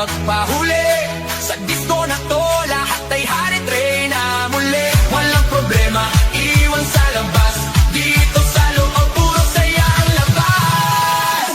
magpahuli. Sa disco na to, lahat ay hari-tray na muli. Walang problema, iwan sa labas. Dito sa loob, puro saya ang labas.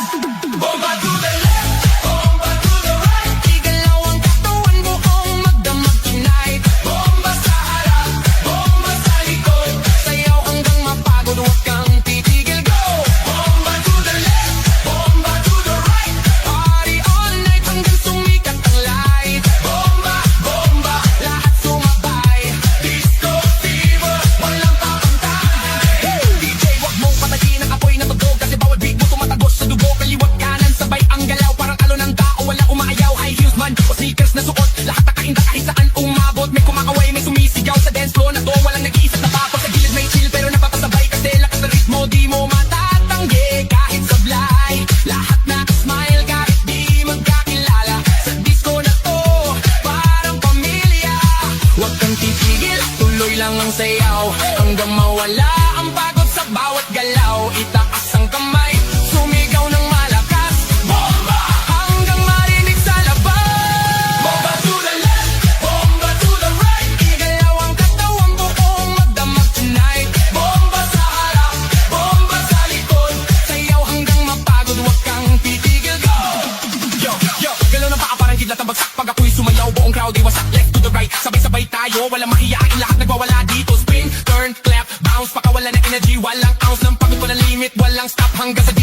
Bomba to the left, bomba to the right. Igalaw ang katawan buong magdamag tonight. Bomba sa harap, bomba sa likod. Sayaw hanggang mapagod, huwag kang titigil, go. Bomba to the left, bomba to the right. Party all night hanggang sumikat ang light. Bomba, bomba, lahat sumabay. Disco fever, walang papantay. DJ, wag mong patayin ang apoy na tugtog, kasi bawal beat mo tumatagos sa dugo. Kaliwat kanan, sabay ang galaw, parang alon ng tao, walang umaayaw. High heels man o sneakers na suot, lahat nakainda kahit saan umabot. May kumakaway, may sumisigaw sa dance floor na to. Walang nag-iisip na bako sa gilid, may chill pero napapasabay. Kasi lakas na ritmo, di mo matatanggi kahit sablay. Lahat na smile kahit di magkakilala. Sa disco na to, parang pamilya. Huwag kang titigil, tuloy lang ang sayaw hanggang mawala ang pagod sa bawat galaw. Itaas ang kamay, sumigaw ng malakas. Bomba! Hanggang marinig sa labas. Bomba to the left, bomba to the right. Igalaw ang katawan buong magdamag tonight. Bomba sa harap, bomba sa likod. Sayaw hanggang mapagod, huwag kang titigil, go. Yo, yo, galaw ng paa parang kidlat ang bagsak. Pag ako'y sumayaw, buong crowd ay wasak. Left to the right, sabay-sabay tayo, walang mahiyain, lahat nagwawala dito. Spin, turn, clap, bounce, pakawala ng energy. Walang ounce ng pagod, walang limit, walang stop hanggang sa